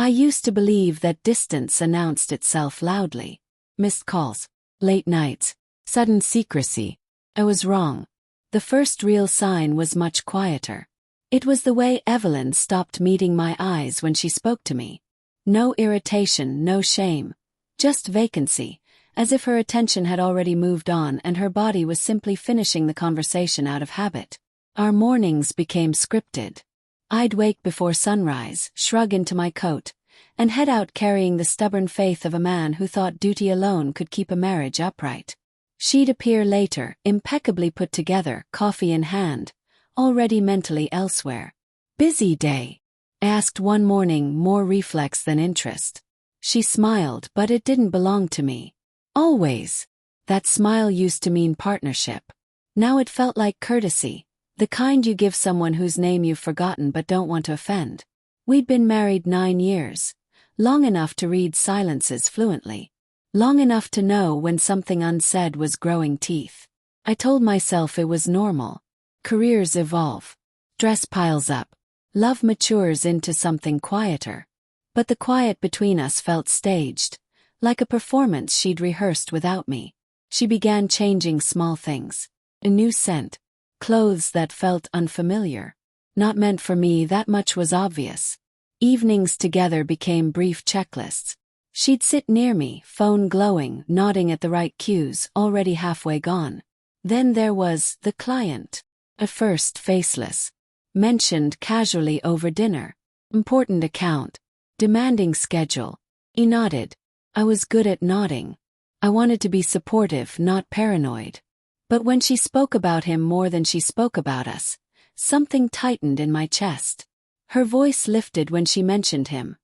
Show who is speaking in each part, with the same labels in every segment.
Speaker 1: I used to believe that distance announced itself loudly. Missed calls, late nights, sudden secrecy. I was wrong. The first real sign was much quieter. It was the way Evelyn stopped meeting my eyes when she spoke to me. No irritation, no shame. Just vacancy, as if her attention had already moved on and her body was simply finishing the conversation out of habit. Our mornings became scripted. I'd wake before sunrise, shrug into my coat, and head out carrying the stubborn faith of a man who thought duty alone could keep a marriage upright. She'd appear later, impeccably put together, coffee in hand, already mentally elsewhere. "Busy day?" I asked one morning, more reflex than interest. She smiled, but it didn't belong to me. "Always." That smile used to mean partnership. Now it felt like courtesy, the kind you give someone whose name you've forgotten but don't want to offend. We'd been married 9 years, long enough to read silences fluently, long enough to know when something unsaid was growing teeth. I told myself it was normal. Careers evolve. Stress piles up. Love matures into something quieter. But the quiet between us felt staged, like a performance she'd rehearsed without me. She began changing small things. A new scent. Clothes that felt unfamiliar. Not meant for me, that much was obvious. Evenings together became brief checklists. She'd sit near me, phone glowing, nodding at the right cues, already halfway gone. Then there was the client. At first faceless. Mentioned casually over dinner. Important account. Demanding schedule. He nodded. I was good at nodding. I wanted to be supportive, not paranoid. But when she spoke about him more than she spoke about us, something tightened in my chest. Her voice lifted when she mentioned him.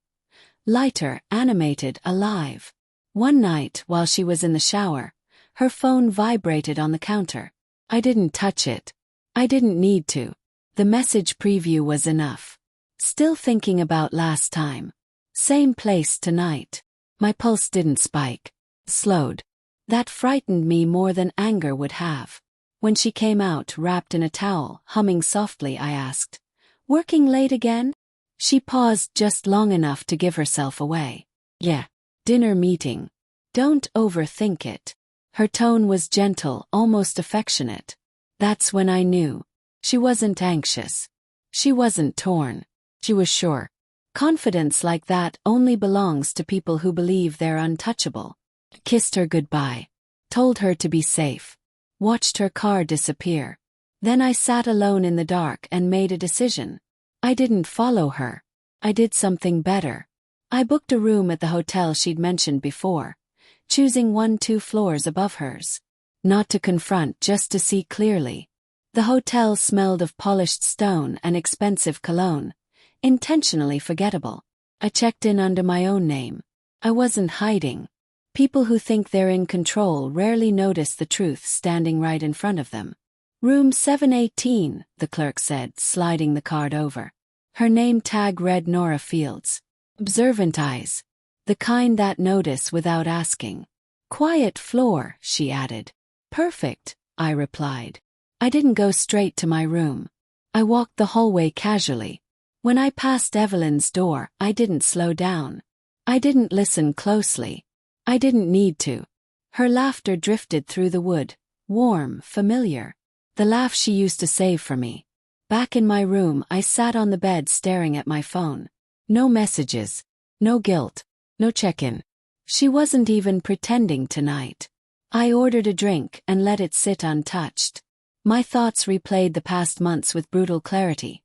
Speaker 1: Lighter, animated, alive. One night, while she was in the shower, her phone vibrated on the counter. I didn't touch it. I didn't need to. The message preview was enough. Still thinking about last time. Same place tonight. My pulse didn't spike. Slowed. That frightened me more than anger would have. When she came out, wrapped in a towel, humming softly, I asked, "Working late again?" She paused just long enough to give herself away. "Yeah. Dinner meeting. Don't overthink it." Her tone was gentle, almost affectionate. That's when I knew. She wasn't anxious. She wasn't torn. She was sure. Confidence like that only belongs to people who believe they're untouchable. Kissed her goodbye. Told her to be safe. Watched her car disappear. Then I sat alone in the dark and made a decision. I didn't follow her. I did something better. I booked a room at the hotel she'd mentioned before, choosing 1-2 floors above hers. Not to confront, just to see clearly. The hotel smelled of polished stone and expensive cologne, intentionally forgettable. I checked in under my own name. I wasn't hiding. People who think they're in control rarely notice the truth standing right in front of them. "Room 718, the clerk said, sliding the card over. Her name tag read Nora Fields. Observant eyes. The kind that notice without asking. "Quiet floor," she added. "Perfect," I replied. I didn't go straight to my room. I walked the hallway casually. When I passed Evelyn's door, I didn't slow down. I didn't listen closely. I didn't need to. Her laughter drifted through the wood, warm, familiar. The laugh she used to save for me. Back in my room, I sat on the bed staring at my phone. No messages. No guilt. No check-in. She wasn't even pretending tonight. I ordered a drink and let it sit untouched. My thoughts replayed the past months with brutal clarity.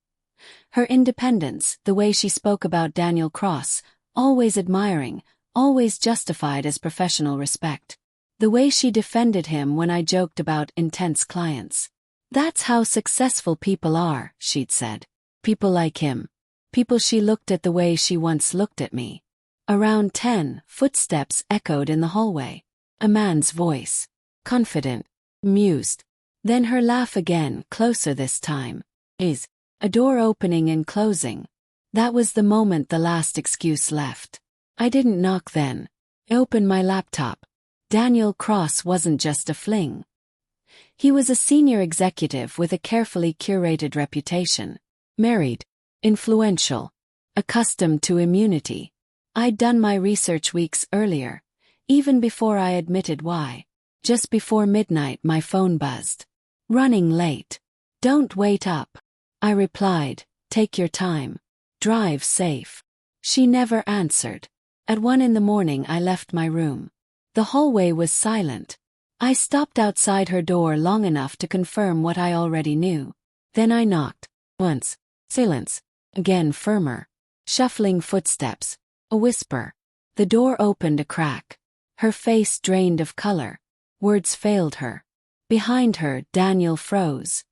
Speaker 1: Her independence, the way she spoke about Daniel Cross, always admiring, always justified as professional respect. The way she defended him when I joked about intense clients. "That's how successful people are," she'd said. People like him. People she looked at the way she once looked at me. Around 10, footsteps echoed in the hallway. A man's voice. Confident. Amused. Then her laugh again, closer this time. A door opening and closing. That was the moment the last excuse left. I didn't knock then. I opened my laptop. Daniel Cross wasn't just a fling. He was a senior executive with a carefully curated reputation. Married. Influential. Accustomed to immunity. I'd done my research weeks earlier, even before I admitted why. Just before midnight my phone buzzed. Running late. Don't wait up. I replied, take your time. Drive safe. She never answered. At 1 a.m. I left my room. The hallway was silent. I stopped outside her door long enough to confirm what I already knew. Then I knocked. Once. Silence. Again firmer. Shuffling footsteps. A whisper. The door opened a crack. Her face drained of color. Words failed her. Behind her, Daniel froze.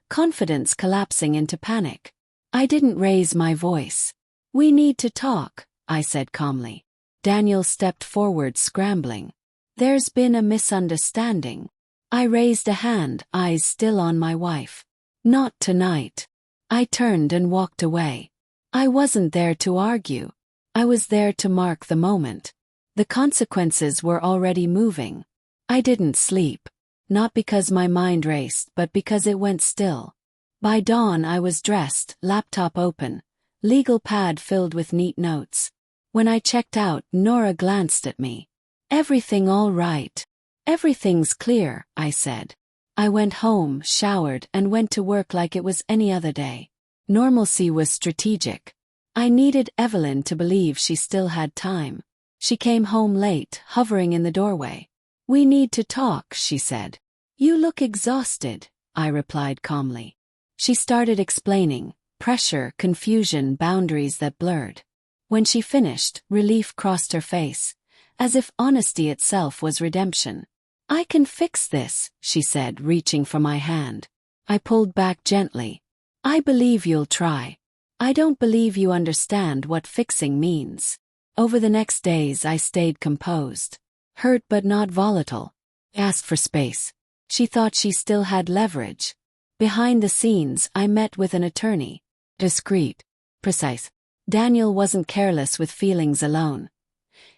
Speaker 1: Confidence collapsing into panic. I didn't raise my voice. We need to talk, I said calmly. Daniel stepped forward, scrambling. There's been a misunderstanding. I raised a hand, eyes still on my wife. Not tonight. I turned and walked away. I wasn't there to argue. I was there to mark the moment. The consequences were already moving. I didn't sleep. Not because my mind raced, but because it went still. By dawn I was dressed, laptop open, legal pad filled with neat notes. When I checked out, Nora glanced at me. Everything all right? Everything's clear, I said. I went home, showered, and went to work like it was any other day. Normalcy was strategic. I needed Evelyn to believe she still had time. She came home late, hovering in the doorway. We need to talk, she said. You look exhausted, I replied calmly. She started explaining, pressure, confusion, boundaries that blurred. When she finished, relief crossed her face, as if honesty itself was redemption. I can fix this, she said, reaching for my hand. I pulled back gently. I believe you'll try. I don't believe you understand what fixing means. Over the next days I stayed composed. Hurt but not volatile. Asked for space. She thought she still had leverage. Behind the scenes, I met with an attorney. Discreet. Precise. Daniel wasn't careless with feelings alone.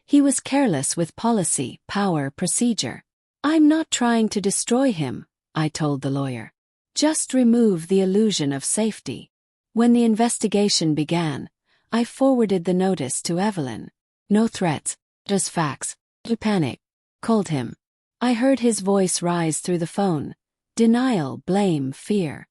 Speaker 1: He was careless with policy, power, procedure. I'm not trying to destroy him, I told the lawyer. Just remove the illusion of safety. When the investigation began, I forwarded the notice to Evelyn. No threats, just facts. To panic. Called him. I heard his voice rise through the phone. Denial, blame, fear.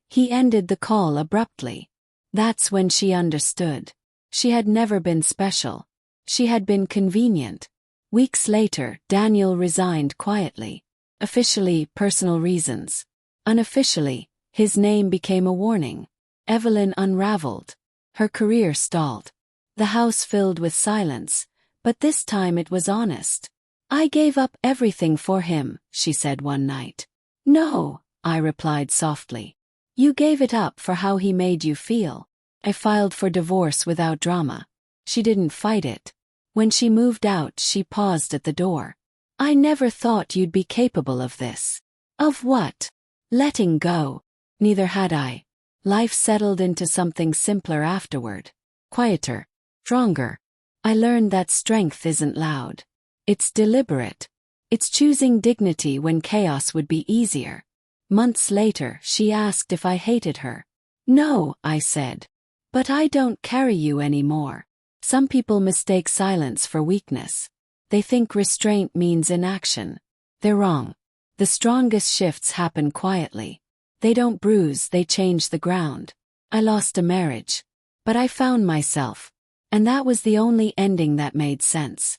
Speaker 1: He ended the call abruptly. That's when she understood. She had never been special. She had been convenient. Weeks later, Daniel resigned quietly. Officially, personal reasons. Unofficially, his name became a warning. Evelyn unraveled. Her career stalled. The house filled with silence. But this time it was honest. I gave up everything for him, she said one night. No, I replied softly. You gave it up for how he made you feel. I filed for divorce without drama. She didn't fight it. When she moved out, she paused at the door. I never thought you'd be capable of this. Of what? Letting go. Neither had I. Life settled into something simpler afterward. Quieter. Stronger. I learned that strength isn't loud. It's deliberate. It's choosing dignity when chaos would be easier. Months later, she asked if I hated her. No, I said. But I don't carry you anymore. Some people mistake silence for weakness. They think restraint means inaction. They're wrong. The strongest shifts happen quietly. They don't bruise, they change the ground. I lost a marriage. But I found myself. And that was the only ending that made sense.